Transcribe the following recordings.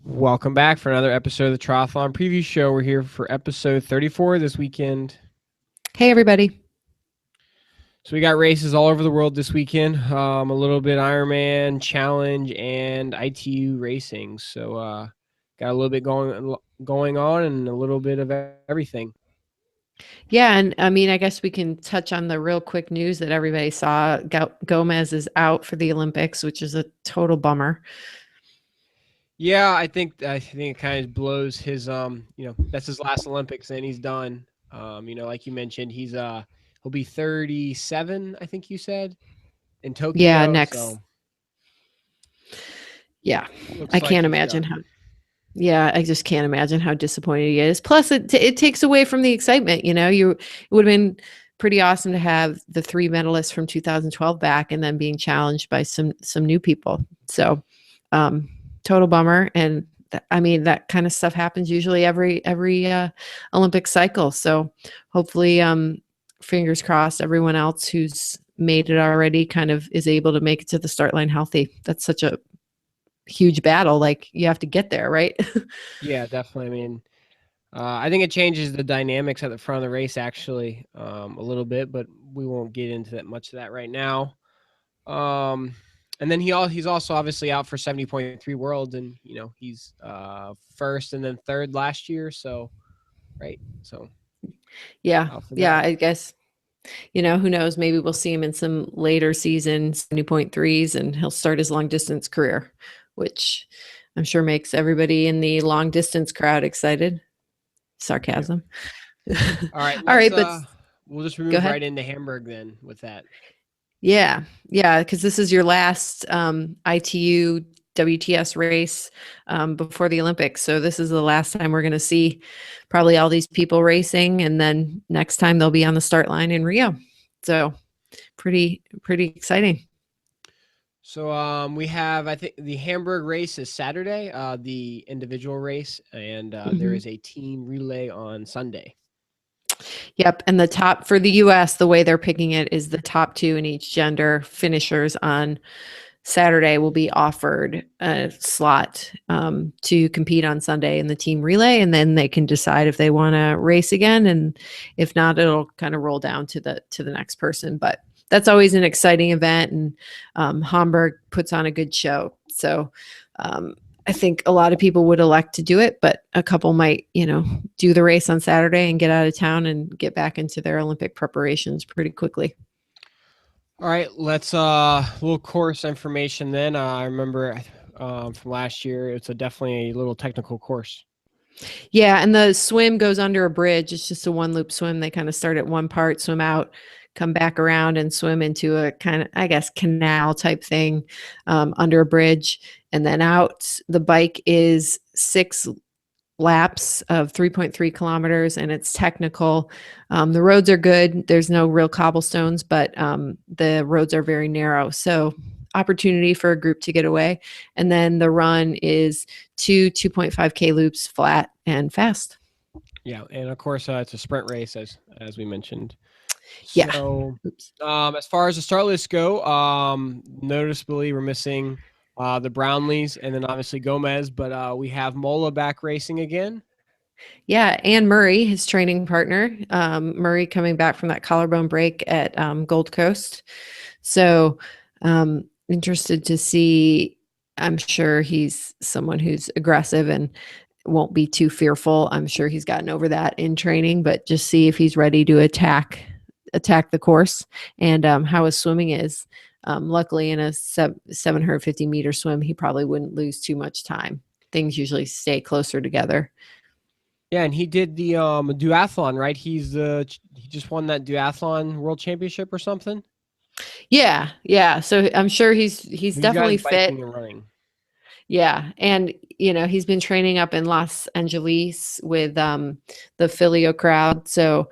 Welcome back for another episode of the Triathlon Preview Show. We're here for episode 34 this weekend. Hey, everybody. So we got races all over the world this weekend. A little bit Ironman, Challenge, and ITU racing. So got a little bit going on and a little bit of everything. Yeah, and I mean, I guess we can touch on the real quick news that everybody saw. Gomez is out for the Olympics, which is a total bummer. Yeah, I think it kind of blows his that's his last Olympics and he's done. Like you mentioned, he'll be 37, I think you said, in Yeah, Tokyo. next. So Yeah, I looks like can't he's imagine done. how. Yeah, I just can't imagine how disappointed he is. Plus, it takes away from the excitement. It would have been pretty awesome to have the three medalists from 2012 back, and then being challenged by some new people. So, total bummer. And I mean, that kind of stuff happens usually every Olympic cycle. So, hopefully, fingers crossed, everyone else who's made it already kind of is able to make it to the start line healthy. That's such a huge battle. Like, you have to get there, right? Yeah, definitely. I mean, I think it changes the dynamics at the front of the race actually a little bit, but we won't get into that much of that right now. And then he's also obviously out for 70.3 worlds, and he's first and then third last year, so right, so Yeah. out for Yeah. that. I guess, who knows? Maybe we'll see him in some later season 70.3s and he'll start his long distance career, which I'm sure makes everybody in the long distance crowd excited. Yeah. Sarcasm. All right, All let's right, but we'll just go move ahead. right into Hamburg then with that. Yeah. Yeah. Because this is your last ITU WTS race before the Olympics. So this is the last time we're going to see probably all these people racing. And then next time they'll be on the start line in Rio. So pretty exciting. So we have, I think the Hamburg race is Saturday, the individual race, and there Mhm. is a team relay on Sunday. Yep. And the top for the US, the way they're picking it is the top two in each gender finishers on Saturday will be offered a slot to compete on Sunday in the team relay. And then they can decide if they want to race again. And if not, it'll kind of roll down to the next person. But that's always an exciting event. And Hamburg puts on a good show. So I think a lot of people would elect to do it, but a couple might, do the race on Saturday and get out of town and get back into their Olympic preparations pretty quickly. All right, let's little course information then. I remember from last year, it's definitely a little technical course. Yeah, and the swim goes under a bridge. It's just a one loop swim. They kind of start at one part, swim out, come back around, and swim into a kind of, I guess, canal type thing under a bridge, and then out. The bike is 6 laps of 3.3 kilometers, and it's technical. The roads are good. There's no real cobblestones, but the roads are very narrow. So opportunity for a group to get away. And then the run is 2.5K loops flat and fast. Yeah, and of course it's a sprint race as we mentioned. Yeah. So Oops. as far as the start list go, noticeably we're missing the Brownlees and then obviously Gomez, but we have Mola back racing again. Yeah. Anne Murray, his training partner, Murray coming back from that collarbone break at Gold Coast. So interested to see. I'm sure he's someone who's aggressive and won't be too fearful. I'm sure he's gotten over that in training, but just see if he's ready to attack the course and how his swimming is. Luckily, in a 750-meter swim, he probably wouldn't lose too much time. Things usually stay closer together. Yeah, and he did the duathlon, right? He just won that duathlon world championship or something. Yeah. So I'm sure he's You guys definitely fit. biking and running. Yeah, and he's been training up in Los Angeles with the Filio crowd. So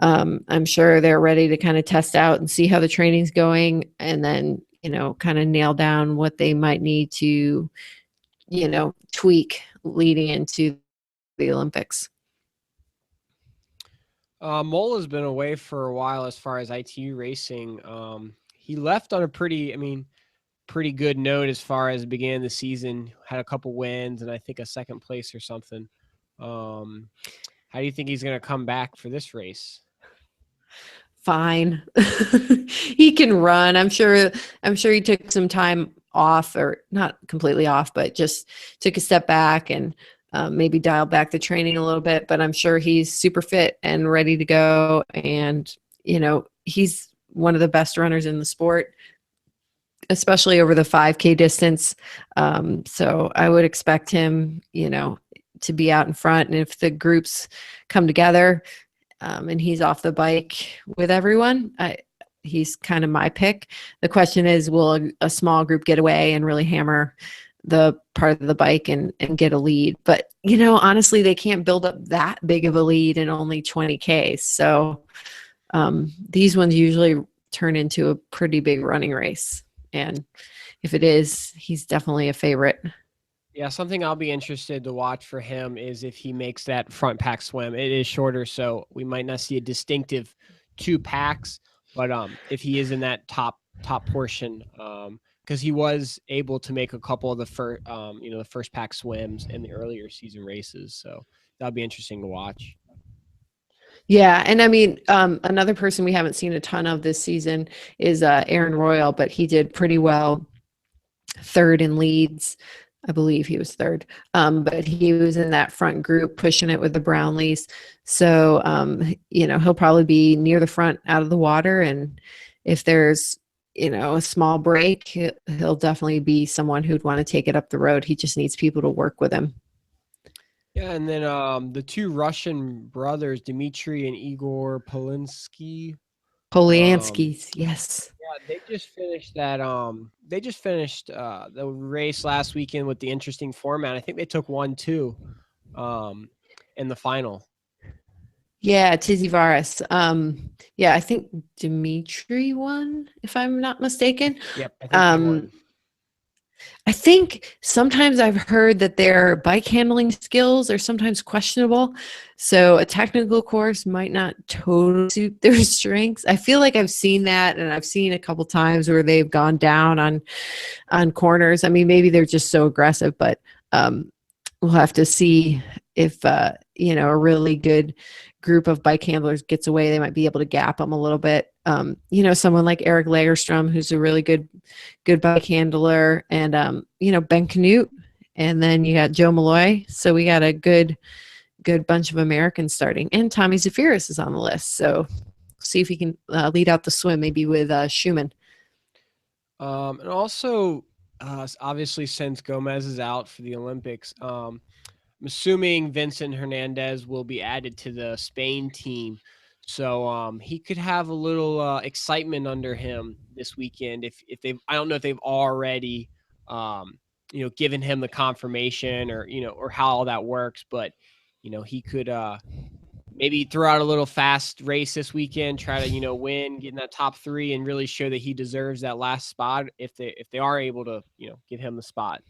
I'm sure they're ready to kind of test out and see how the training's going, and then kind of nail down what they might need to tweak leading into the Olympics. Mola's been away for a while as far as ITU racing. He left on a pretty, I mean, pretty good note as far as beginning the season. Had a couple wins and I think a second place or something. Um, how do you think he's going to come back for this race? Fine. He can run. I'm sure he took some time off, or not completely off, but just took a step back and maybe dialed back the training a little bit, but I'm sure he's super fit and ready to go. And he's one of the best runners in the sport, especially over the 5K distance. So I would expect him, to be out in front. And if the groups come together, and he's off the bike with everyone, he's kind of my pick. The question is, will a small group get away and really hammer the part of the bike and get a lead? But, honestly, they can't build up that big of a lead in only 20Ks. So these ones usually turn into a pretty big running race. And if it is, he's definitely a favorite. Yeah, something I'll be interested to watch for him is if he makes that front pack swim. It is shorter, so we might not see a distinctive two packs, but if he is in that top portion, because he was able to make a couple of the first pack swims in the earlier season races, so that'll be interesting to watch. Yeah, and I mean, another person we haven't seen a ton of this season is Aaron Royal, but he did pretty well, third in leads. I believe he was third, but he was in that front group pushing it with the Brownlees. So, he'll probably be near the front out of the water. And if there's, a small break, he'll definitely be someone who'd want to take it up the road. He just needs people to work with him. Yeah, and then the two Russian brothers, Dmitry and Igor Polinsky. Polyanskis, yes. Yeah, they just finished that. They just finished the race last weekend with the interesting format. I think they took 1-2, in the final. Yeah, Tizzy Varis. Yeah, I think Dimitri won, if I'm not mistaken. Yep, I think they won. I think sometimes I've heard that their bike handling skills are sometimes questionable. So a technical course might not totally suit their strengths. I feel like I've seen that, and I've seen a couple times where they've gone down on corners. I mean, maybe they're just so aggressive, but we'll have to see if a really good group of bike handlers gets away. They might be able to gap them a little bit. Someone like Eric Lagerstrom, who's a really good bike handler, and Ben Canute, and then you got Joe Malloy. So we got a good bunch of Americans starting, and Tommy Zafiris is on the list. So see if he can lead out the swim, maybe with Schumann. And also, obviously, since Gomez is out for the Olympics, I'm assuming Vincent Hernandez will be added to the Spain team. So he could have a little excitement under him this weekend if they've, I don't know if they've already given him the confirmation or how all that works, but he could maybe throw out a little fast race this weekend, try to win, get in that top 3, and really show that he deserves that last spot if they are able to give him the spot.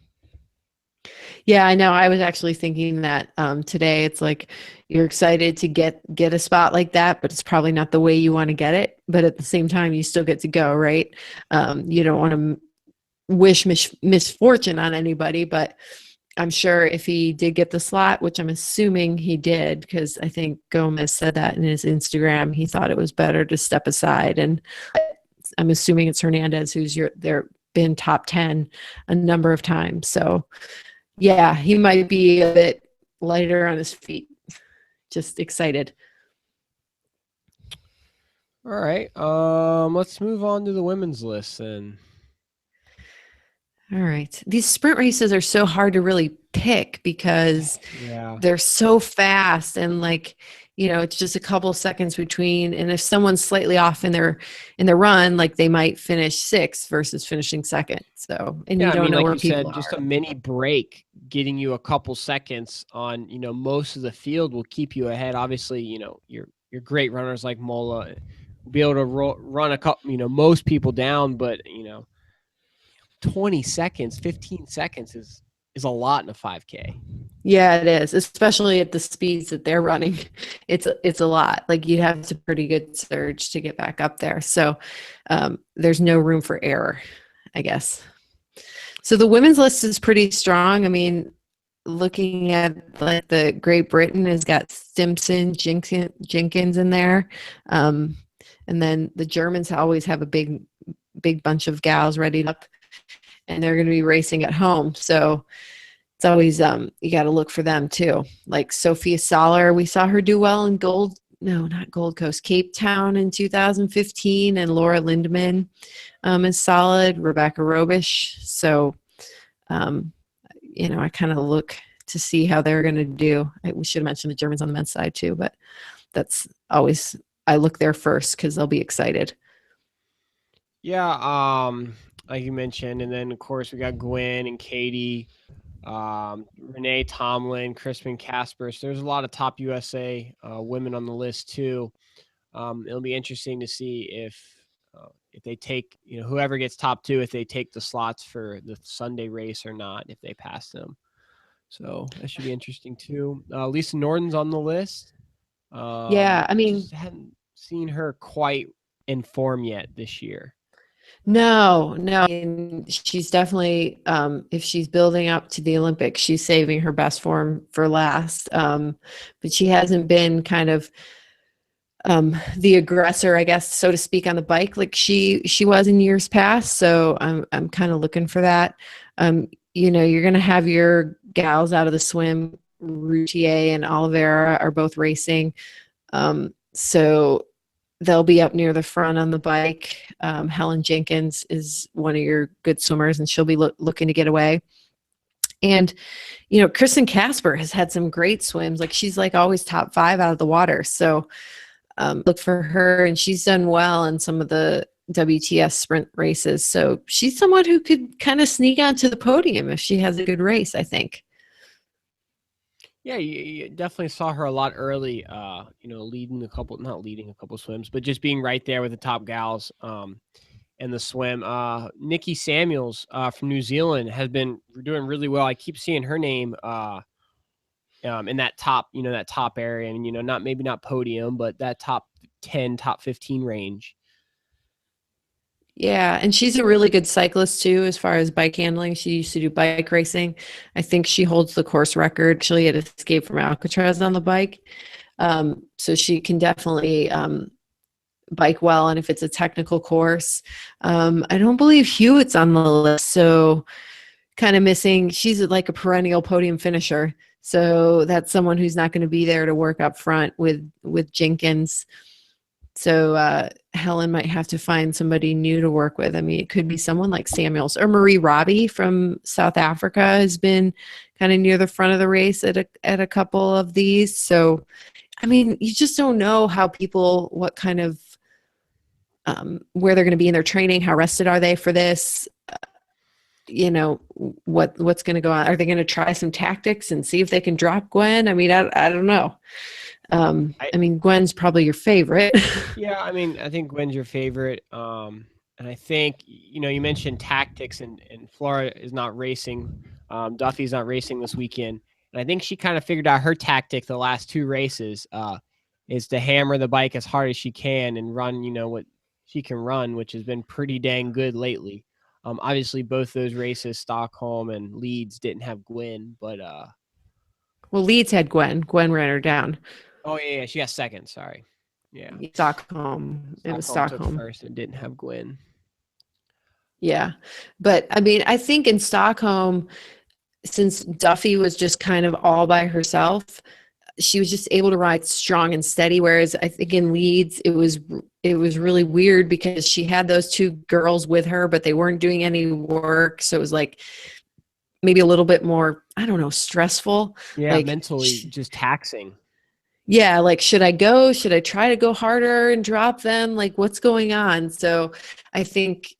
Yeah, I know. I was actually thinking that today. It's like you're excited to get a spot like that, but it's probably not the way you want to get it. But at the same time, you still get to go, right? You don't want to wish misfortune on anybody, but I'm sure if he did get the slot, which I'm assuming he did, because I think Gomez said that in his Instagram, he thought it was better to step aside. And I'm assuming it's Hernandez who's been top 10 a number of times. So yeah, he might be a bit lighter on his feet, just excited. All right. Let's move on to the women's list then. All right. These sprint races are so hard to really pick because they're so fast, and it's just a couple seconds between. And if someone's slightly off in their run, they might finish 6th versus finishing 2nd. So, and you don't know where people are. Just a mini break getting you a couple seconds on, most of the field will keep you ahead. Obviously, your great runners like Mola will be able to run a couple, most people down, but 20 seconds, 15 seconds is a lot in a 5K. Yeah, it is, especially at the speeds that they're running. It's a lot. You have to pretty good surge to get back up there. So there's no room for error, I guess. So the women's list is pretty strong. I mean, looking at like the Great Britain has got Stimson, Jenkins in there. Um, and then the Germans always have a big bunch of gals ready up, and they're going to be racing at home. So it's always, you got to look for them too. Like Sophia Soler, we saw her do well in not Gold Coast, Cape Town in 2015, and Laura Lindemann is solid, Rebecca Robish. So, I kind of look to see how they're going to do. We should have mentioned the Germans on the men's side too, but that's always, I look there first because they'll be excited. Yeah, like you mentioned, and then of course we got Gwen and Katie, Renee Tomlin, Crispin Casper. So there's a lot of top USA women on the list too. It'll be interesting to see if they take, whoever gets top two, if they take the slots for the Sunday race or not, if they pass them. So that should be interesting too. Lisa Norton's on the list. Yeah, I mean, Just hadn't seen her quite in form yet this year. no. I mean, she's definitely, if she's building up to the Olympics, she's saving her best form for last. But she hasn't been kind of the aggressor, I guess, so to speak, on the bike like she was in years past. So I'm kind of looking for that. You're going to have your gals out of the swim. Routier and Oliveira are both racing. So they'll be up near the front on the bike. Helen Jenkins is one of your good swimmers, and she'll be looking to get away. And, Kristen Casper has had some great swims. Like she's like always top 5 out of the water. So look for her, and she's done well in some of the WTS sprint races. So she's someone who could kind of sneak onto the podium if she has a good race, I think. Yeah, you definitely saw her a lot early, not leading a couple swims, but just being right there with the top gals in the swim. Nikki Samuels from New Zealand has been doing really well. I keep seeing her name in that top area, and not podium, but that top 10, top 15 range. Yeah, and she's a really good cyclist too, as far as bike handling. She used to do bike racing. I think she holds the course record. She had escaped from Alcatraz on the bike. So she can definitely bike well, and if it's a technical course. I don't believe Hewitt's on the list, so kind of missing. She's like a perennial podium finisher. So that's someone who's not going to be there to work up front with Jenkins. So Helen might have to find somebody new to work with. I mean, it could be someone like Samuels or Marie Robbie from South Africa has been kind of near the front of the race at a couple of these. So, I mean, you just don't know what kind of, where they're going to be in their training, how rested are they for this? What's going to go on? Are they going to try some tactics and see if they can drop Gwen? I mean, I don't know. I mean, Gwen's probably your favorite. Yeah, I mean, I think Gwen's your favorite. And I think, you mentioned tactics, and Flora is not racing. Duffy's not racing this weekend. And I think she kind of figured out her tactic the last 2 races is to hammer the bike as hard as she can and run, what she can run, which has been pretty dang good lately. Obviously, both those races, Stockholm and Leeds, didn't have Gwen, but well, Leeds had Gwen. Gwen ran her down. Oh yeah, she got second. Sorry. Yeah. Stockholm. It was Stockholm. Took first and didn't have Gwen. Yeah. But I mean, I think in Stockholm, since Duffy was just kind of all by herself, she was just able to ride strong and steady. Whereas I think in Leeds, it was really weird because she had those 2 girls with her, but they weren't doing any work. So it was like maybe a little bit more, I don't know, stressful. Yeah, like, mentally just taxing. Yeah, like, should I go? Should I try to go harder and drop them? Like, what's going on? So I think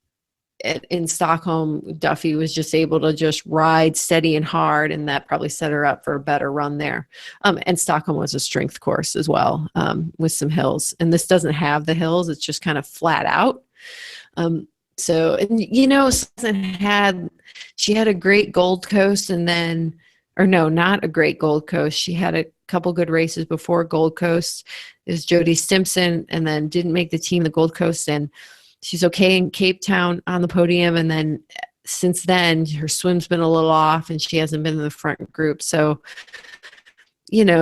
in Stockholm, Duffy was just able to just ride steady and hard, and that probably set her up for a better run there. And Stockholm was a strength course as well, with some hills. And this doesn't have the hills. It's just kind of flat out. She had a great Gold Coast not a great Gold Coast. She had a couple good races before Gold Coast. Is Jody Stimson, and then didn't make the team the Gold Coast, and she's okay in Cape Town on the podium, and then since then, her swim's been a little off and she hasn't been in the front group. So,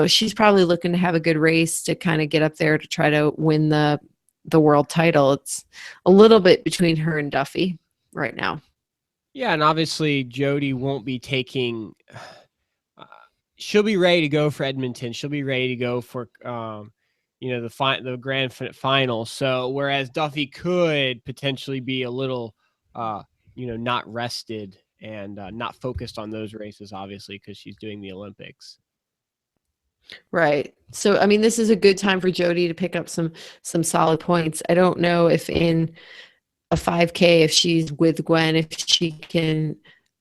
she's probably looking to have a good race to kind of get up there to try to win the world title. It's a little bit between her and Duffy right now. Yeah, and obviously Jody won't be taking. She'll be ready to go for Edmonton. She'll be ready to go for the grand final. So whereas Duffy could potentially be a little not rested and not focused on those races, obviously, because she's doing the Olympics. Right. So, I mean, this is a good time for Jody to pick up some solid points. I don't know if in a 5K, if she's with Gwen, if she can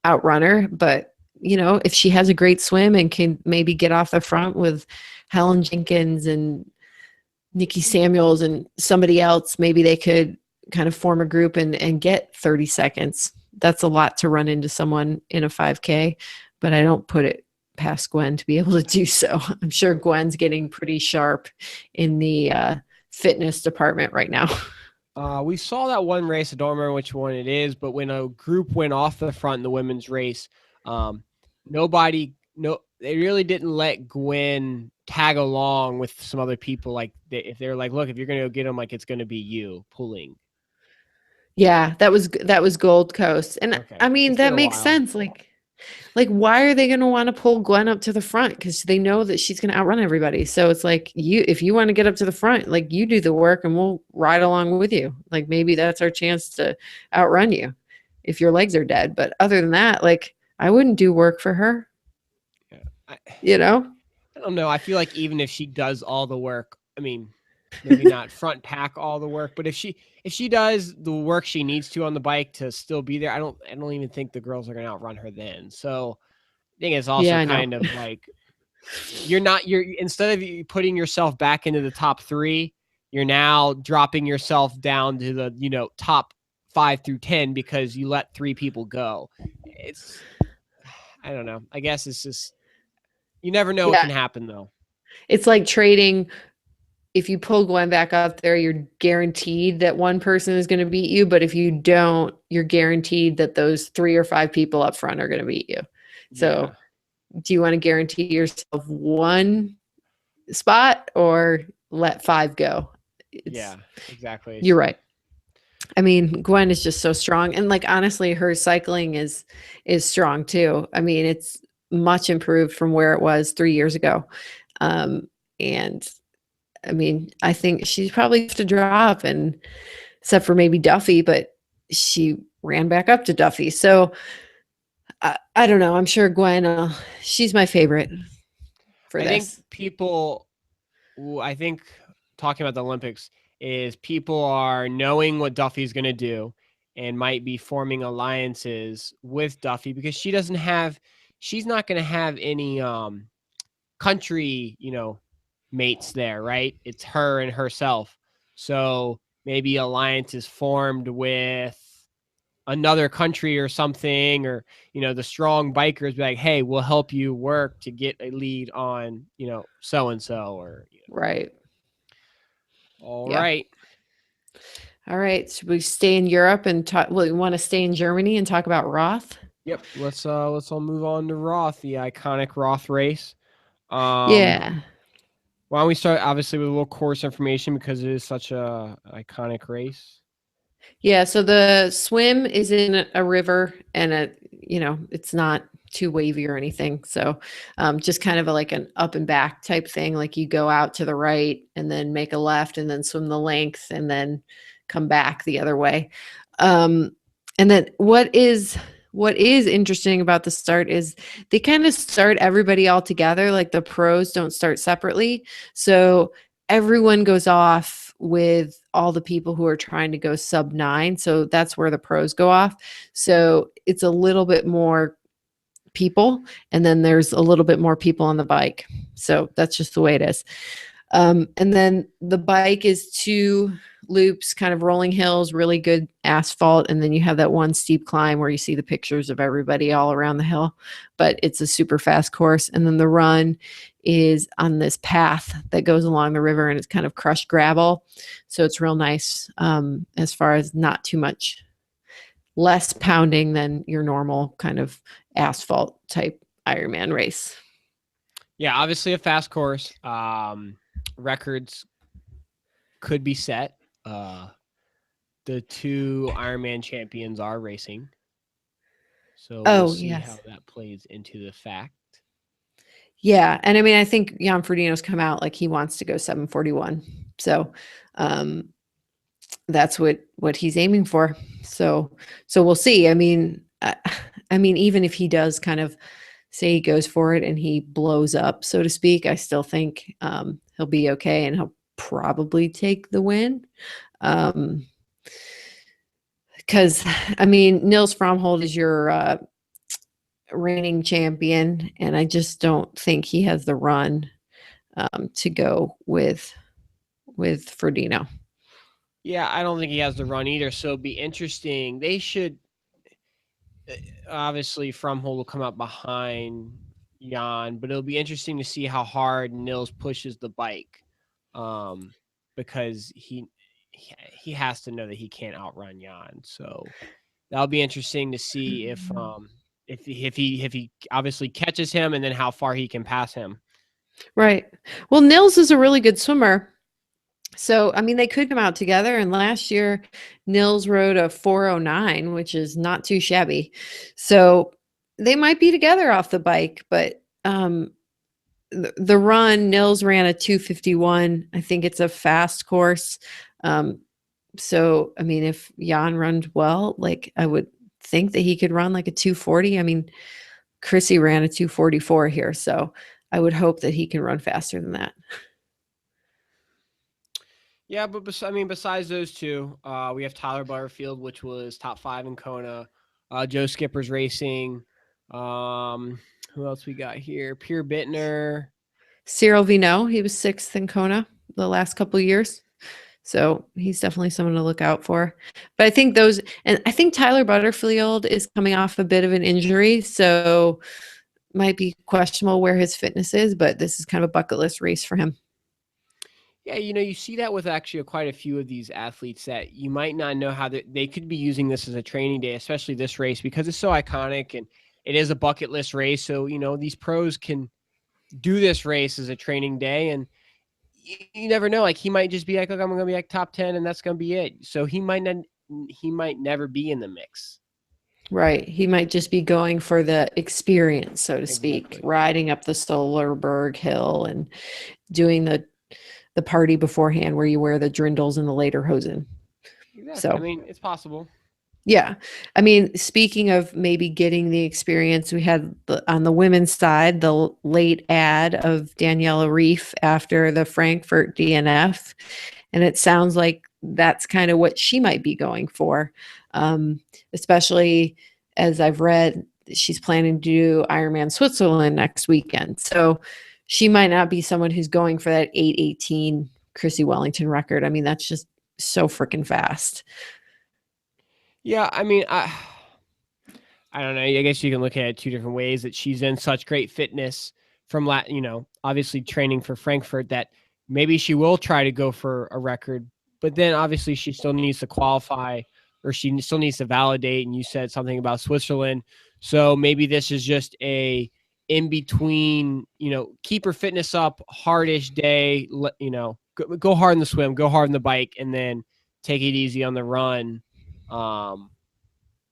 outrun her, but if she has a great swim and can maybe get off the front with Helen Jenkins and Nikki Samuels and somebody else, maybe they could kind of form a group and get 30 seconds. That's a lot to run into someone in a 5K, but I don't put it past Gwen to be able to do so. I'm sure Gwen's getting pretty sharp in the fitness department right now. We saw that one race. I don't remember which one it is, but when a group went off the front in the women's race, they really didn't let Gwen tag along with some other people. Like if they're like, look, if you're going to go get them, like it's going to be you pulling. Yeah, that was Gold Coast. And okay. I mean, that makes sense. Like why are they going to want to pull Gwen up to the front? Because they know that she's going to outrun everybody. So it's like, if you want to get up to the front, like you do the work and we'll ride along with you. Like maybe that's our chance to outrun you if your legs are dead. But other than that, like I wouldn't do work for her. Yeah. I don't know. I feel like even if she does all the work, I mean, maybe not front pack all the work, but if she does the work she needs to on the bike to still be there, I don't even think the girls are going to outrun her then. So I think it's also kind of like you're instead of putting yourself back into the top 3, you're now dropping yourself down to the top 5 through 10 because you let 3 people go. I don't know. I guess it's just you never know what can happen though. It's like trading. If you pull Gwen back up there, you're guaranteed that one person is going to beat you. But if you don't, you're guaranteed that those 3 or 5 people up front are going to beat you. So do you want to guarantee yourself one spot or let 5 go? Yeah, exactly. You're right. I mean, Gwen is just so strong. And like, honestly, her cycling is strong too. I mean, it's much improved from where it was 3 years ago. And I mean, I think she's probably to drop, and except for maybe Duffy, but she ran back up to Duffy. So I don't know. I'm sure Gwen, she's my favorite for this. I think talking about the Olympics is people are knowing what Duffy's going to do and might be forming alliances with Duffy because she's not going to have any country, mates there, right? It's her and herself. So maybe alliance is formed with another country or something, or the strong bikers be like, hey, we'll help you work to get a lead on so and so, or right. All right. Should we stay in Europe and talk? Well, you want to stay in Germany and talk about Roth? Yep. Let's all move on to Roth, the iconic Roth race. Yeah. Why don't we start obviously with a little course information because it is such a iconic race. Yeah, so the swim is in a river and it's not too wavy or anything. So just kind of like an up and back type thing. Like you go out to the right and then make a left and then swim the length and then come back the other way. And then what is interesting about the start is they kind of start everybody all together. Like the pros don't start separately. So everyone goes off with all the people who are trying to go sub 9. So that's where the pros go off. So it's a little bit more people, and then there's a little bit more people on the bike. So that's just the way it is. And then the bike is 2 loops, kind of rolling hills, really good asphalt. And then you have that one steep climb where you see the pictures of everybody all around the hill, but it's a super fast course. And then the run is on this path that goes along the river, and it's kind of crushed gravel. So it's real nice as far as not too much less pounding than your normal kind of asphalt type Ironman race. Yeah, obviously a fast course. Records could be set. The two Ironman champions are racing, so we'll Oh, see how yes. that plays into the fact. Yeah. And I mean, I think Jan Frodeno's come out like he wants to go 741. So um, that's what he's aiming for. So we'll see. I mean, even if he does kind of say he goes for it and he blows up, so to speak, I still think he'll be okay and he'll probably take the win. Because I mean, Nils Frommholt is your reigning champion, and I just don't think he has the run to go with Frodeno. Yeah, I don't think he has the run either, so it'd be interesting. They should obviously Fromhold will come out behind Jan, but it'll be interesting to see how hard Nils pushes the bike, because he has to know that he can't outrun Jan. So that'll be interesting to see if he obviously catches him and then how far he can pass him. Right. Well, Nils is a really good swimmer. So, I mean, they could come out together. And last year, Nils rode a 409, which is not too shabby. So they might be together off the bike. But the run, Nils ran a 251. I think it's a fast course. So, I mean, if Jan runs well, like I would think that he could run like a 240. I mean, Chrissy ran a 244 here. So I would hope that he can run faster than that. Yeah, but besides those two, we have Tyler Butterfield, which was top 5 in Kona. Joe Skipper's racing. Who else we got here? Pierre Bittner. Cyril Vino, he was sixth in Kona the last couple of years. So he's definitely someone to look out for. But I think those, and I think Tyler Butterfield is coming off a bit of an injury. So might be questionable where his fitness is, but this is kind of a bucket list race for him. Yeah, you see that with actually quite a few of these athletes that you might not know how they could be using this as a training day, especially this race, because it's so iconic and it is a bucket list race. So, these pros can do this race as a training day, and you never know. Like he might just be like, "Look, I'm going to be like top 10 and that's going to be it." So he might never be in the mix. Right. He might just be going for the experience, so to speak, Exactly. riding up the Solarberg Hill and doing the party beforehand where you wear the drindles and the lederhosen. Exactly. I So mean, it's possible. yeah. I mean, speaking of maybe getting the experience, we had on the women's side, the late ad of Daniela Reef after the Frankfurt DNF. And it sounds like that's kind of what she might be going for, especially as I've read, she's planning to do Ironman Switzerland next weekend. So she might not be someone who's going for that 8:18 Chrissy Wellington record. I mean, that's just so freaking fast. Yeah, I mean, I don't know. I guess you can look at it two different ways. That she's in such great fitness from obviously training for Frankfurt, that maybe she will try to go for a record, but then obviously she still needs to qualify, or she still needs to validate. And you said something about Switzerland, so maybe this is just a in between. Keep her fitness up, hardish day. Go hard in the swim, go hard in the bike, and then take it easy on the run. And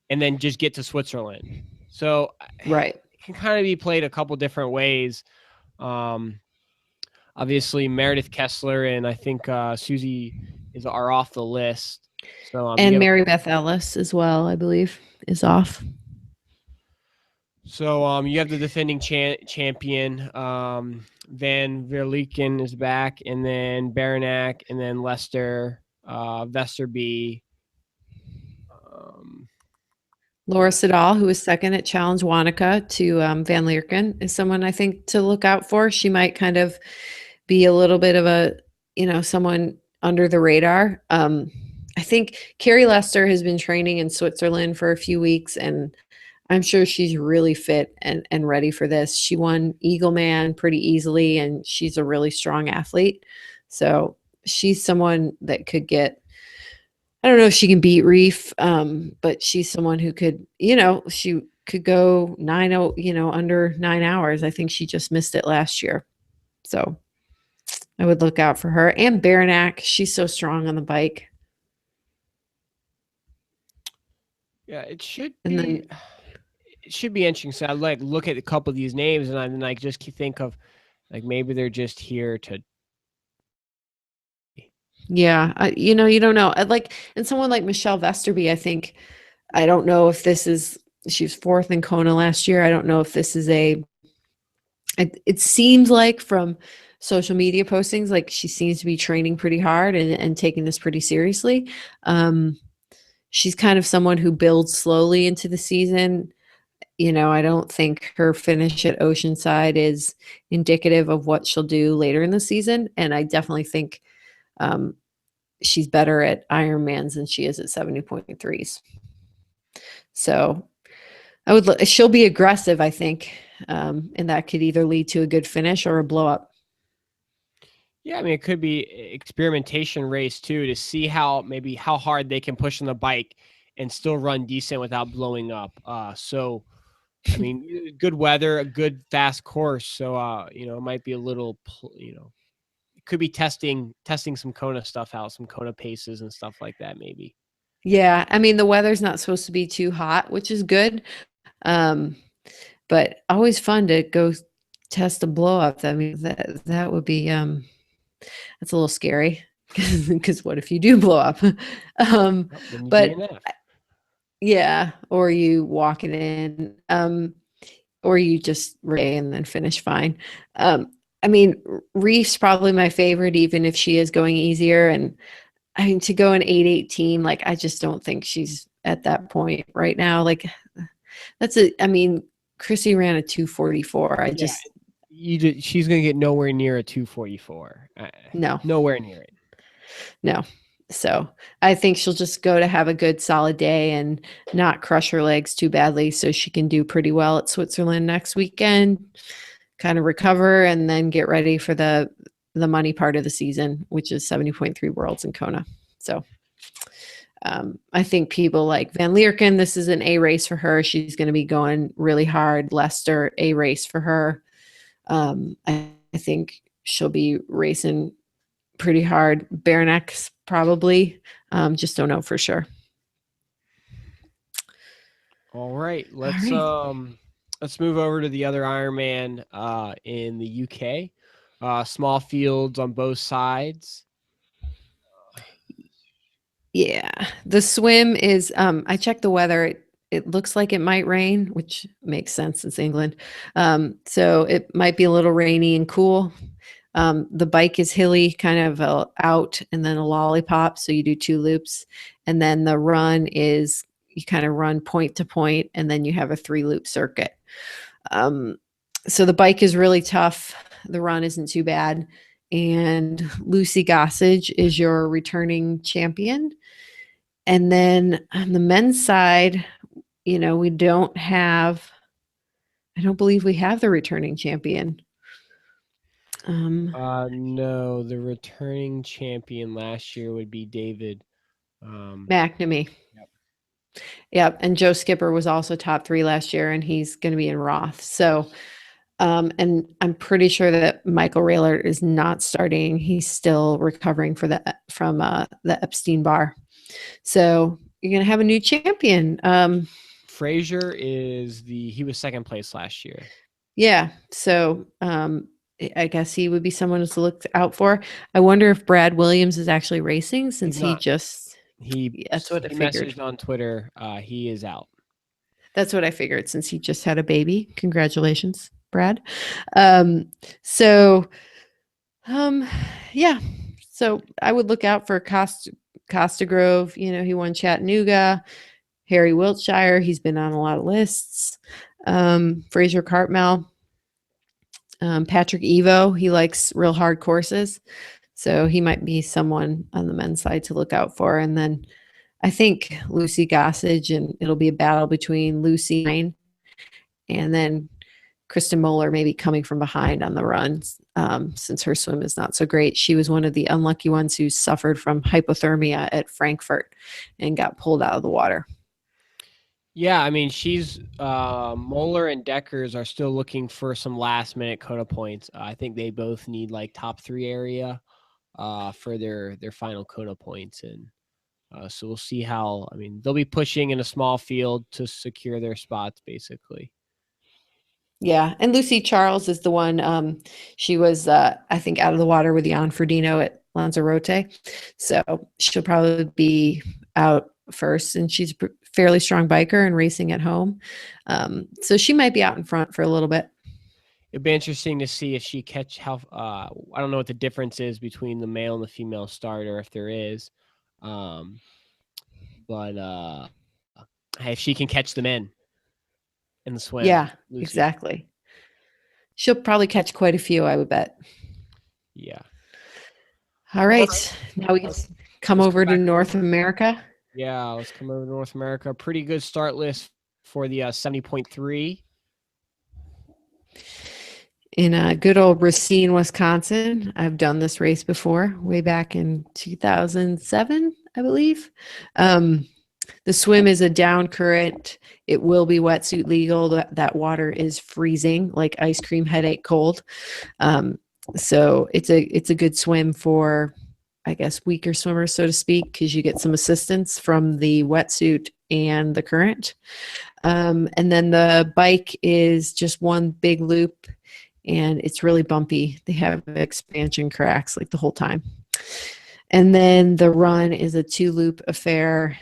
then just get to Switzerland. So Right. it can kind of be played a couple different ways. Obviously, Meredith Kessler and I think Susie are off the list. So you And have Mary Beth Ellis as well, I believe, is off. you have the defending champion Van Verleken is back, and then Baranak, and then Lester Vesterby. Laura Siddall, who was second at Challenge Wanaka to Van Leerken, is someone I think to look out for. She might kind of be a little bit of a, someone under the radar. I think Carrie Lester has been training in Switzerland for a few weeks, and I'm sure she's really fit and ready for this. She won Eagleman pretty easily, and she's a really strong athlete. So she's someone that could get, I don't know if she can beat Reef, but she's someone who could, she could go 9, under 9 hours. I think she just missed it last year. So I would look out for her. And Baranak, she's so strong on the bike. Yeah, it should And be. then, It should be interesting. So I like look at a couple of these names, and I like just think of like maybe they're just here to. yeah, you don't know. And someone like Michelle Vesterby, I don't know if this is, she was fourth in Kona last year. I don't know if this is it seems like from social media postings, like she seems to be training pretty hard and taking this pretty seriously. She's kind of someone who builds slowly into the season. I don't think her finish at Oceanside is indicative of what she'll do later in the season. And I definitely think she's better at Ironmans than she is at 70.3s. So she'll be aggressive, I think. And that could either lead to a good finish or a blow up. Yeah, I mean, it could be experimentation race too to see how hard they can push on the bike and still run decent without blowing up. So, I mean, good weather, a good fast course. So, it might be a little, it could be testing some Kona stuff out, some Kona paces and stuff like that, maybe. Yeah, I mean the weather's not supposed to be too hot, which is good. But always fun to go test a blow up. I mean that would be that's a little scary because what if you do blow up? Then you But DNF. yeah, or you walk it in, or you just ray and then finish fine. I mean, Reef's probably my favorite, even if she is going easier. And I mean, to go an 8:18, like I just don't think she's at that point right now. Like I mean, Chrissy ran a 2:44. Yeah, she's gonna get nowhere near a 2:44. No, Nowhere near it. no. So I think she'll just go to have a good solid day and not crush her legs too badly so she can do pretty well at Switzerland next weekend, kind of recover and then get ready for the money part of the season, which is 70.3 Worlds in Kona. So I think people like Van Leerken, this is an A race for her. She's going to be going really hard. Lester, A race for her. I think she'll be racing pretty hard. Baranek's probably. Just don't know for sure. All right, let's right. let's move over to the other Ironman in the UK. Small fields on both sides. Yeah. The swim is I checked the weather. It looks like it might rain, which makes sense. It's England. So it might be a little rainy and cool. The bike is hilly, kind of out and then a lollipop. So you do 2 loops. And then the run is you kind of run point to point and then you have a 3-loop circuit. So the bike is really tough. The run isn't too bad. And Lucy Gossage is your returning champion. And then on the men's side, I don't believe we have the returning champion. No, the returning champion last year would be David McNamee. Yep. Yep. And Joe Skipper was also top 3 last year, and he's going to be in Roth. So, and I'm pretty sure that Michael Raylert is not starting. He's still recovering from the Epstein Barr. So you're going to have a new champion. Fraser he was second place last year. Yeah. So, I guess he would be someone to look out for. I wonder if Brad Williams is actually racing since that's what I figured. Messaged on Twitter. He is out. That's what I figured since he just had a baby. Congratulations, Brad. Yeah. So I would look out for Costa Grove. He won Chattanooga. Harry Wiltshire, he's been on a lot of lists. Fraser Cartmel. Patrick Evo, he likes real hard courses. So he might be someone on the men's side to look out for. And then I think Lucy Gossage, and it'll be a battle between Lucy and then Kristen Moeller maybe coming from behind on the runs, since her swim is not so great. She was one of the unlucky ones who suffered from hypothermia at Frankfurt and got pulled out of the water. Yeah, I mean, she's Moeller and Deckers are still looking for some last minute Kona points. I think they both need like top 3 area for their final Kona points, and so we'll see how. I mean, they'll be pushing in a small field to secure their spots, basically. Yeah, and Lucy Charles is the one. She was, I think, out of the water with Jan Frodeno at Lanzarote, so she'll probably be out first. And she's a fairly strong biker and racing at home, so she might be out in front for a little bit. It'd be interesting to see if she catch how. I don't know what the difference is between the male and the female starter, if there is, um, but if she can catch the men in the swim, Yeah, Lucy. exactly. She'll probably catch quite a few, I would bet. Yeah. All All right, right. now we can come Let's go over to back North over. America. Yeah, let's come over to North America. Pretty good start list for the 70.3. In good old Racine, Wisconsin. I've done this race before, way back in 2007, I believe. The swim is a down current. It will be wetsuit legal. That water is freezing, like ice cream headache cold. So it's a good swim for, I guess, weaker swimmers, so to speak, because you get some assistance from the wetsuit and the current. And then the bike is just one big loop, and it's really bumpy. They have expansion cracks like the whole time. And then the run is a 2-loop affair,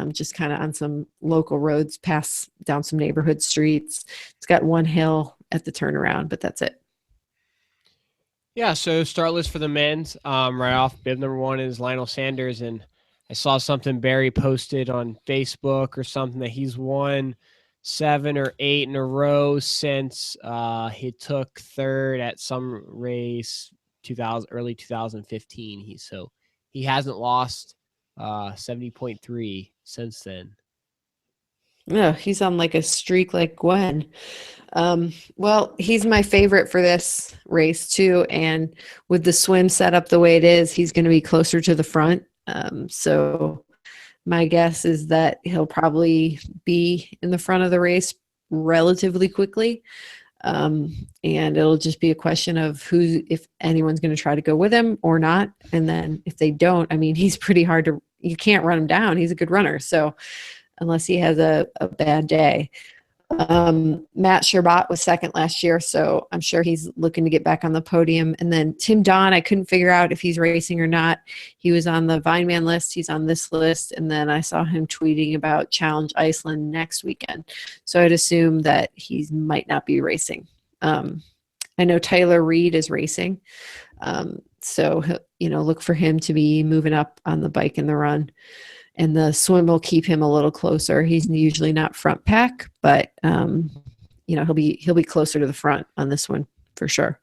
just kind of on some local roads, pass down some neighborhood streets. It's got one hill at the turnaround, but that's it. Yeah, so start list for the men's. Right off, bib number 1 is Lionel Sanders, and I saw something Barry posted on Facebook or something that he's won 7 or 8 in a row since he took third at some race early 2015. He hasn't lost 70.3 since then. Oh, he's on like a streak like Gwen. Well, he's my favorite for this race too. And with the swim set up the way it is, he's going to be closer to the front. So my guess is that he'll probably be in the front of the race relatively quickly. And it'll just be a question of if anyone's going to try to go with him or not. And then if they don't, I mean, he's pretty hard you can't run him down. He's a good runner. So unless he has a bad day. Matt Sherbat was second last year, so I'm sure he's looking to get back on the podium. And then Tim Don, I couldn't figure out if he's racing or not. He was on the Vineman list. He's on this list. And then I saw him tweeting about Challenge Iceland next weekend. So I'd assume that he might not be racing. I know Tyler Reed is racing. So, look for him to be moving up on the bike in the run. And the swim will keep him a little closer. He's usually not front pack, but he'll be closer to the front on this one for sure.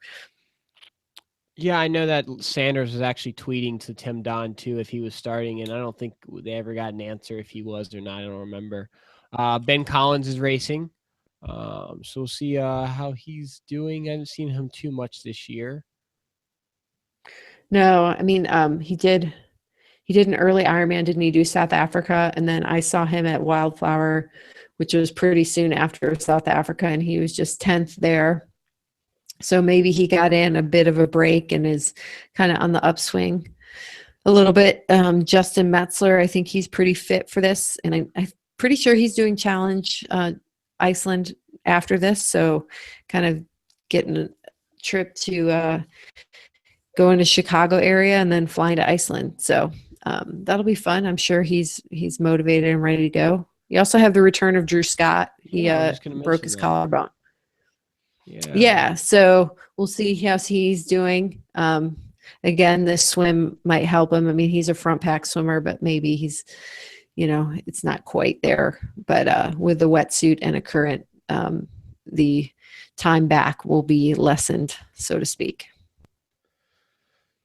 Yeah, I know that Sanders was actually tweeting to Tim Don too if he was starting, and I don't think they ever got an answer if he was or not. I don't remember. Ben Collins is racing, so we'll see how he's doing. I haven't seen him too much this year. No, I mean he did an early Ironman, didn't he, do South Africa? And then I saw him at Wildflower, which was pretty soon after South Africa, and he was just 10th there. So maybe he got in a bit of a break and is kind of on the upswing a little bit. Justin Metzler, I think he's pretty fit for this. And I'm pretty sure he's doing Challenge Iceland after this. So kind of getting a trip to going to Chicago area and then flying to Iceland. So that'll be fun. I'm sure he's motivated and ready to go. You also have the return of Drew Scott. He broke his collarbone. Yeah. So we'll see how he's doing. Again, this swim might help him. I mean, he's a front pack swimmer, but maybe he's, it's not quite there. But with the wetsuit and a current, the time back will be lessened, so to speak.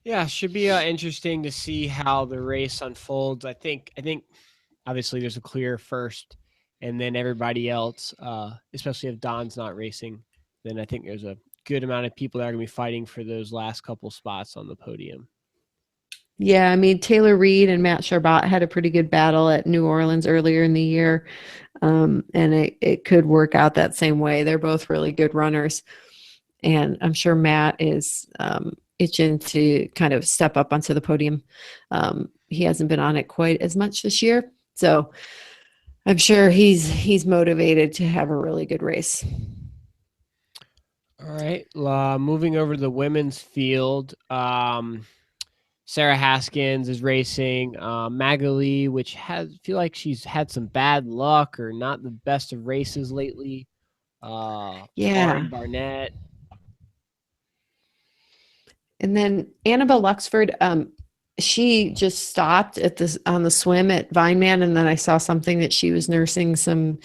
Yeah, should be interesting to see how the race unfolds. I think obviously there's a clear first, and then everybody else, especially if Don's not racing, then I think there's a good amount of people that are going to be fighting for those last couple spots on the podium. Yeah, I mean, Taylor Reed and Matt Sharbat had a pretty good battle at New Orleans earlier in the year. And it could work out that same way. They're both really good runners. And I'm sure Matt is itching to kind of step up onto the podium. He hasn't been on it quite as much this year. So I'm sure he's motivated to have a really good race. All right. Moving over to the women's field. Sarah Haskins is racing. Magali, which feel like she's had some bad luck or not the best of races lately. Yeah. Lauren Barnett. And then Annabelle Luxford, she just stopped at this on the swim at Vineman, and then I saw something that she was nursing some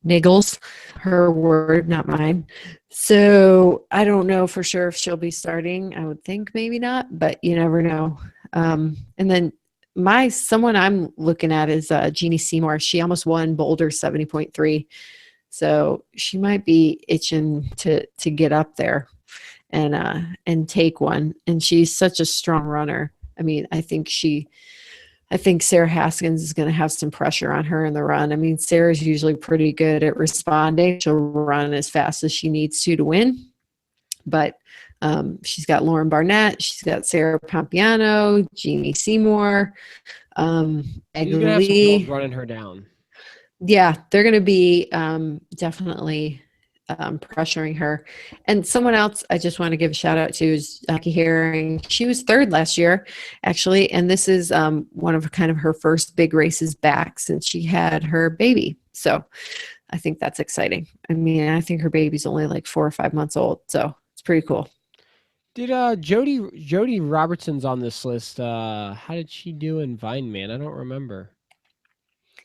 niggles, her word, not mine. So I don't know for sure if she'll be starting. I would think maybe not, but you never know. And then someone I'm looking at is Jeannie Seymour. She almost won Boulder 70.3. So she might be itching to get up there and take one. And she's such a strong runner. I mean, I think Sarah Haskins is going to have some pressure on her in the run. I mean, Sarah's usually pretty good at responding. She'll run as fast as she needs to win. But she's got Lauren Barnett. She's got Sarah Pompiano, Jeannie Seymour, She's going to have some girls running her down. Yeah, they're going to be definitely pressuring her. And someone else I just want to give a shout out to is Jackie Herring. She was third last year, actually, and this is one of kind of her first big races back since she had her baby. So I think that's exciting. I mean, I think her baby's only like 4 or 5 months old, so it's pretty cool. Did Jody Robertson's on this list? How did she do in Vineman? I don't remember.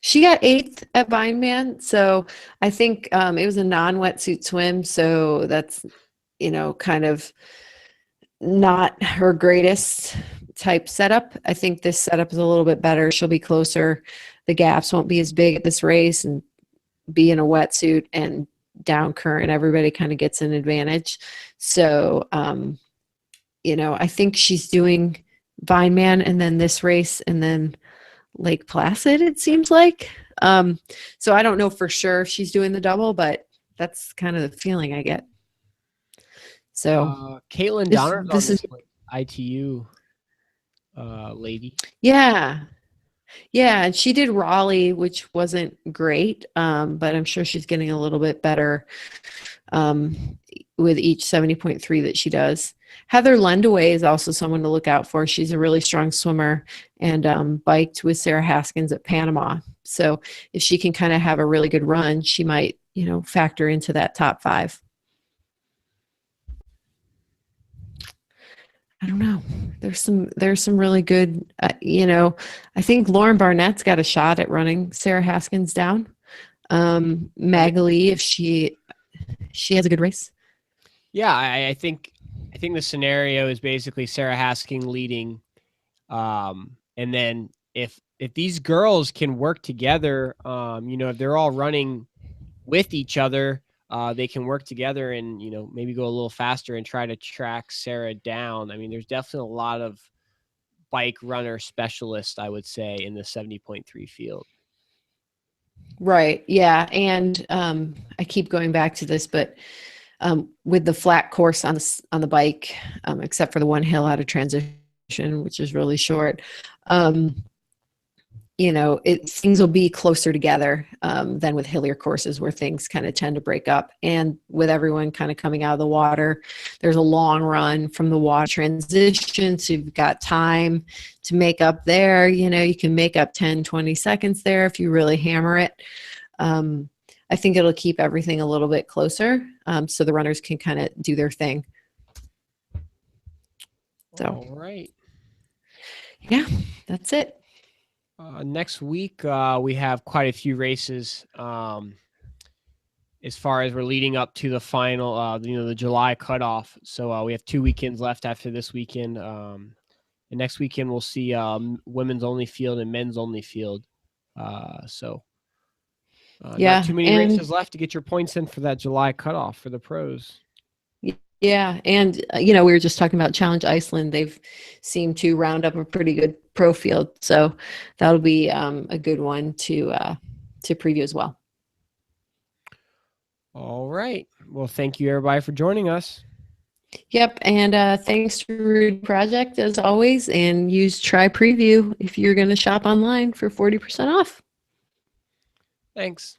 She got 8th at Vineman, so I think it was a non-wetsuit swim, so that's, kind of not her greatest type setup. I think this setup is a little bit better. She'll be closer. The gaps won't be as big at this race, and be in a wetsuit and down current, everybody kind of gets an advantage. So, I think she's doing Vineman and then this race and then Lake Placid, it seems like. So I don't know for sure if she's doing the double, but that's kind of the feeling I get. So Caitlin Donner's on this ITU lady. Yeah. Yeah, and she did Raleigh, which wasn't great, but I'm sure she's getting a little bit better with each 70.3 that she does. Heather Lendaway is also someone to look out for. She's a really strong swimmer and biked with Sarah Haskins at Panama. So if she can kind of have a really good run, she might, factor into that top 5. I don't know. There's some really good, I think Lauren Barnett's got a shot at running Sarah Haskins down. Magali, if she has a good race. Yeah, I think the scenario is basically Sarah Haskins leading, and then if these girls can work together, if they're all running with each other, they can work together and maybe go a little faster and try to track Sarah down. I mean, there's definitely a lot of bike runner specialists, I would say, in the 70.3 field. Right. Yeah, and I keep going back to this, but with the flat course on the bike, except for the one hill out of transition, which is really short, things will be closer together than with hillier courses where things kind of tend to break up. And with everyone kind of coming out of the water, there's a long run from the water transition. So you've got time to make up there. You can make up 10, 20 seconds there if you really hammer it. I think it'll keep everything a little bit closer so the runners can kind of do their thing. So, all right. Yeah, that's it. Next week, we have quite a few races as far as we're leading up to the final, the July cutoff. So we have 2 weekends left after this weekend. And next weekend, we'll see women's only field and men's only field. Not too many races left to get your points in for that July cutoff for the pros. Yeah, and we were just talking about Challenge Iceland. They've seemed to round up a pretty good pro field, so that'll be a good one to preview as well. All right. Well, thank you everybody for joining us. Yep, and thanks to Rudy Project as always, and use Try Preview if you're going to shop online for 40% off. Thanks.